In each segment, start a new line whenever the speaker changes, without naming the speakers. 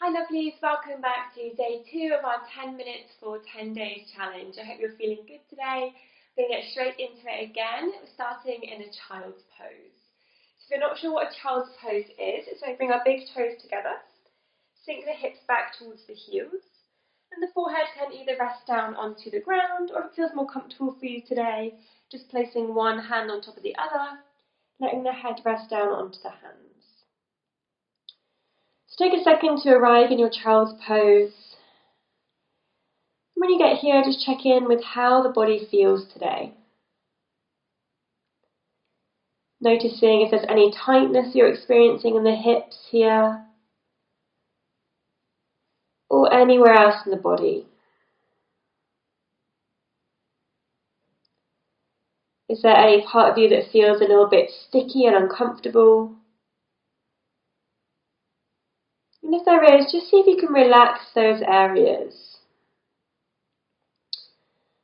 Hi lovelies, welcome back to day 2 of our 10 minutes for 10 days challenge. I hope you're feeling good today. We're going to get straight into it again, starting in a child's pose. So if you're not sure what a child's pose is, it's when we bring our big toes together, sink the hips back towards the heels, and the forehead can either rest down onto the ground, or if it feels more comfortable for you today, just placing one hand on top of the other, letting the head rest down onto the hands. So take a second to arrive in your child's pose. When you get here, just check in with how the body feels today. Noticing if there's any tightness you're experiencing in the hips here, or anywhere else in the body. Is there any part of you that feels a little bit sticky and uncomfortable? And if there is, just see if you can relax those areas.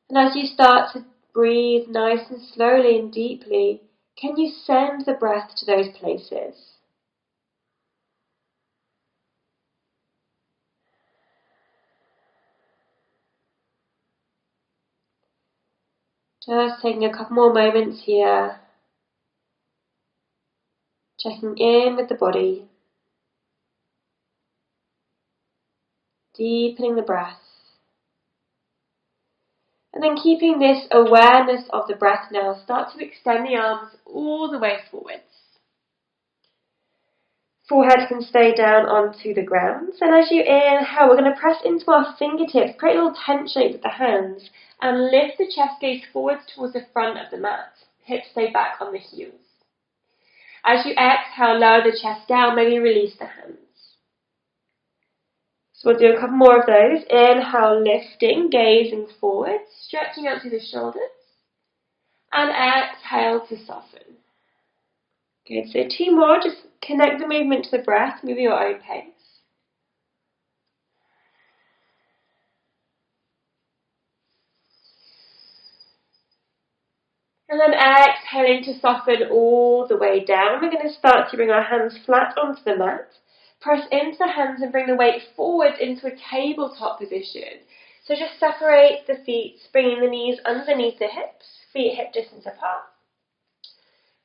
And as you start to breathe nice and slowly and deeply, can you send the breath to those places? Just taking a couple more moments here, checking in with the body, deepening the breath, and then keeping this awareness of the breath now, start to extend the arms all the way forwards. Forehead can stay down onto the ground, and as you inhale, we're going to press into our fingertips, create a little tent shape with the hands, and lift the chest gaze forwards towards the front of the mat. Hips stay back on the heels. As you exhale, lower the chest down, maybe release the hands. So we'll do a couple more of those. Inhale, lifting, gazing forward, stretching out through the shoulders. And exhale to soften. Good, so 2 more, just connect the movement to the breath, move at your own pace. And then exhaling to soften all the way down. We're going to start to bring our hands flat onto the mat. Press into the hands and bring the weight forward into a tabletop position. So just separate the feet, bringing the knees underneath the hips, feet hip distance apart.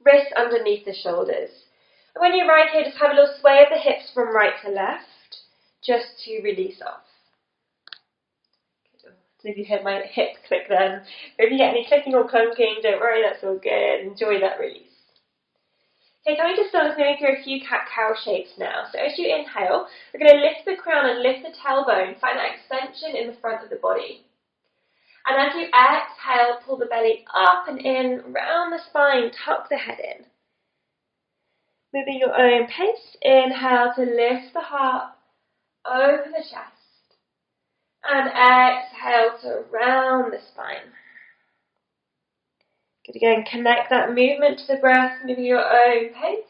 Wrists underneath the shoulders. And when you're right here, just have a little sway of the hips from right to left, just to release off. So if you heard my hip click then, if you get any clicking or clunking, don't worry, that's all good. Enjoy that release. Okay, coming to start, moving through a few cat-cow shapes now. So as you inhale, we're going to lift the crown and lift the tailbone, find that extension in the front of the body. And as you exhale, pull the belly up and in, round the spine, tuck the head in. Moving your own pace, inhale to lift the heart, open the chest. And exhale to round the spine. Good, again, connect that movement to the breath, moving your own pace.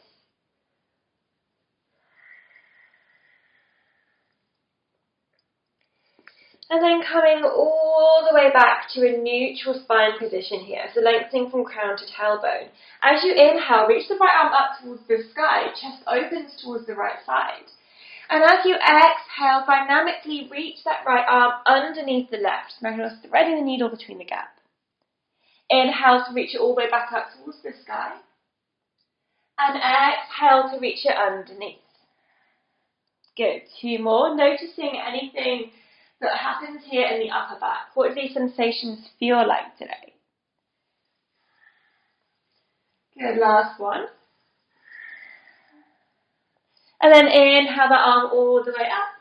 And then coming all the way back to a neutral spine position here, so lengthening from crown to tailbone. As you inhale, reach the right arm up towards the sky, chest opens towards the right side. And as you exhale, dynamically reach that right arm underneath the left. Imagine you're threading the needle between the gap. Inhale to reach it all the way back up towards the sky. And exhale to reach it underneath. Good. 2 more. Noticing anything that happens here in the upper back. What do these sensations feel like today? Good. Last one. And then inhale the arm all the way up.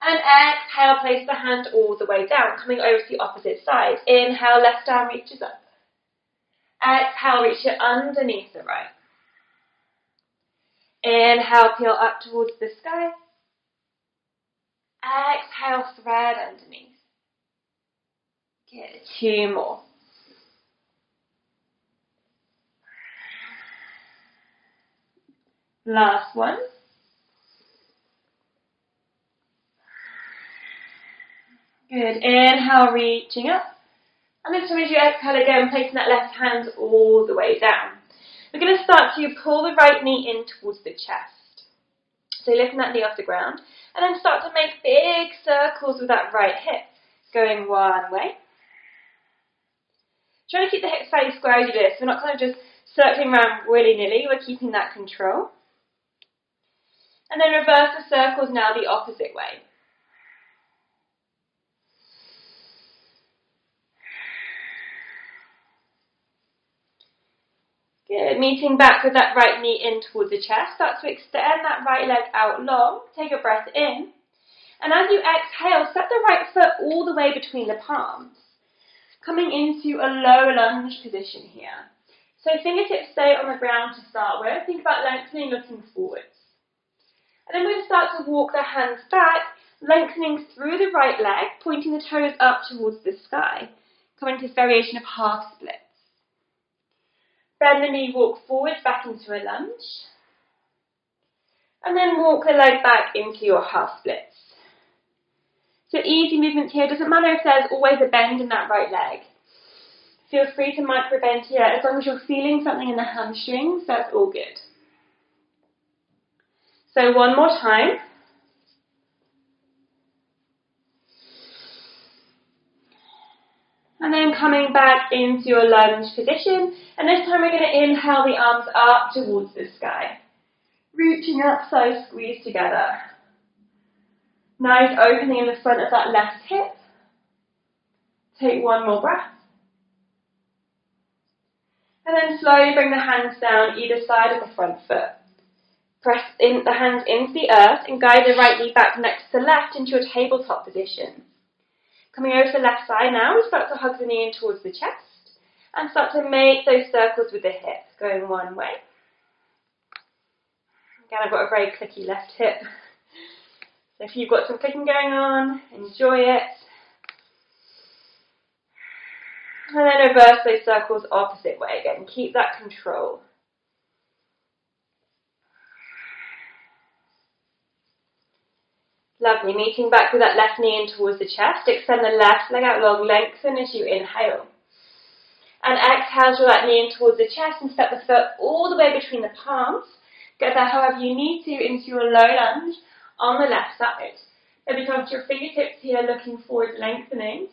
And exhale, place the hand all the way down, coming over to the opposite side. Inhale, left arm reaches up. Exhale, reach it underneath the right. Inhale, peel up towards the sky. Exhale, thread underneath. Good. 2 more. Last one. Good. Inhale, reaching up. And this time as you exhale again, placing that left hand all the way down. We're going to start to pull the right knee in towards the chest. So lifting that knee off the ground, and then start to make big circles with that right hip, going one way. Try to keep the hips fairly square as you do this. We're not kind of just circling around willy-nilly, we're keeping that control. And then reverse the circles now the opposite way. Good. Meeting back with that right knee in towards the chest. Start to extend that right leg out long. Take a breath in. And as you exhale, step the right foot all the way between the palms. Coming into a low lunge position here. So fingertips stay on the ground to start with. Think about lengthening, looking forwards. And then we're going to start to walk the hands back, lengthening through the right leg, pointing the toes up towards the sky. Coming to this variation of half splits. Bend the knee, walk forwards back into a lunge. And then walk the leg back into your half splits. So easy movements here. Doesn't matter if there's always a bend in that right leg. Feel free to micro bend here. As long as you're feeling something in the hamstrings, that's all good. So one more time. And then coming back into your lunge position. And this time we're going to inhale the arms up towards the sky. Reaching up, so squeeze together. Nice opening in the front of that left hip. Take one more breath. And then slowly bring the hands down either side of the front foot. Press in the hands into the earth and guide the right knee back next to the left into your tabletop position. Coming over to the left side now, we start to hug the knee in towards the chest and start to make those circles with the hips, going one way. Again, I've got a very clicky left hip. So if you've got some clicking going on, enjoy it. And then reverse those circles opposite way again. Keep that control. Lovely. Meeting back with that left knee in towards the chest. Extend the left leg out long. Lengthen as you inhale. And exhale, draw that knee in towards the chest and step the foot all the way between the palms. Get there however you need to into your low lunge on the left side. Maybe come to your fingertips here, looking forward, lengthening.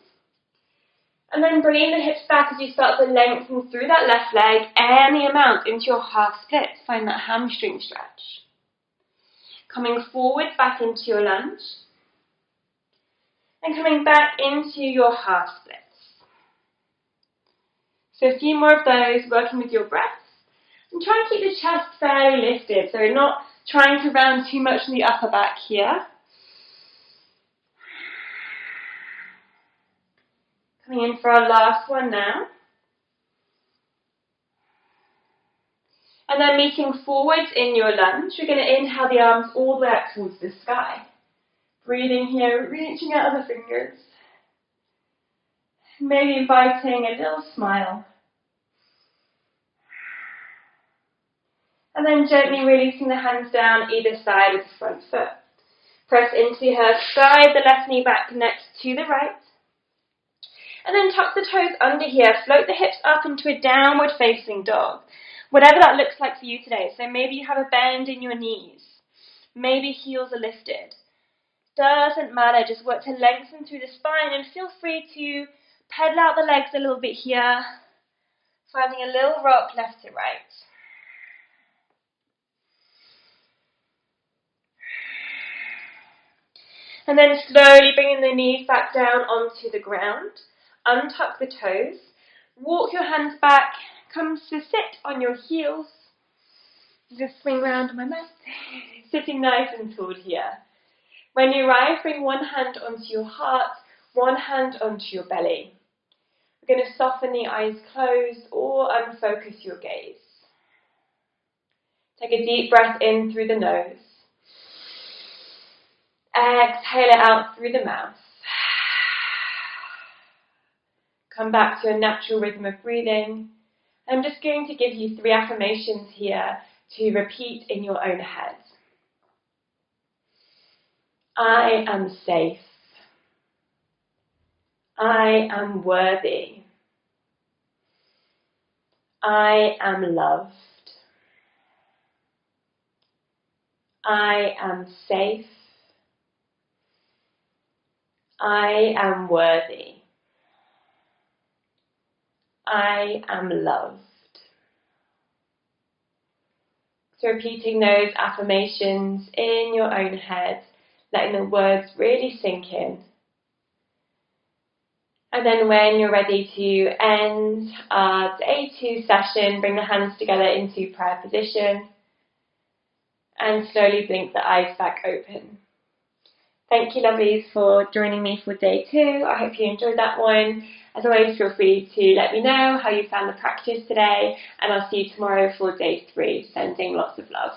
And then bringing the hips back as you start to lengthen through that left leg any amount into your half split. Find that hamstring stretch. Coming forward back into your lunge. And coming back into your half splits. So a few more of those, working with your breath. And try and keep the chest fairly lifted, so not trying to round too much in the upper back here. Coming in for our last one now. And then meeting forwards in your lunge, we're going to inhale the arms all the way up towards the sky. Breathing here, reaching out of the fingers. Maybe inviting a little smile. And then gently releasing the hands down either side of the front foot. Press into her side, the left knee back next to the right. And then tuck the toes under here, float the hips up into a downward facing dog. Whatever that looks like for you today. So maybe you have a bend in your knees. Maybe heels are lifted. Doesn't matter, just work to lengthen through the spine and feel free to pedal out the legs a little bit here. Finding a little rock left to right. And then slowly bringing the knees back down onto the ground. Untuck the toes. Walk your hands back. Come to sit on your heels. Just swing around on my mat. Sitting nice and tall here. When you arrive, bring one hand onto your heart, one hand onto your belly. We're going to soften the eyes closed or unfocus your gaze. Take a deep breath in through the nose. Exhale it out through the mouth. Come back to a natural rhythm of breathing. I'm just going to give you 3 affirmations here to repeat in your own head. I am safe. I am worthy. I am loved. I am safe. I am worthy. I am loved. So repeating those affirmations in your own head, letting the words really sink in. And then when you're ready to end our day 2 session, bring the hands together into prayer position and slowly blink the eyes back open. Thank you, lovelies, for joining me for day 2. I hope you enjoyed that one. As always, feel free to let me know how you found the practice today, and I'll see you tomorrow for day 3. Sending lots of love.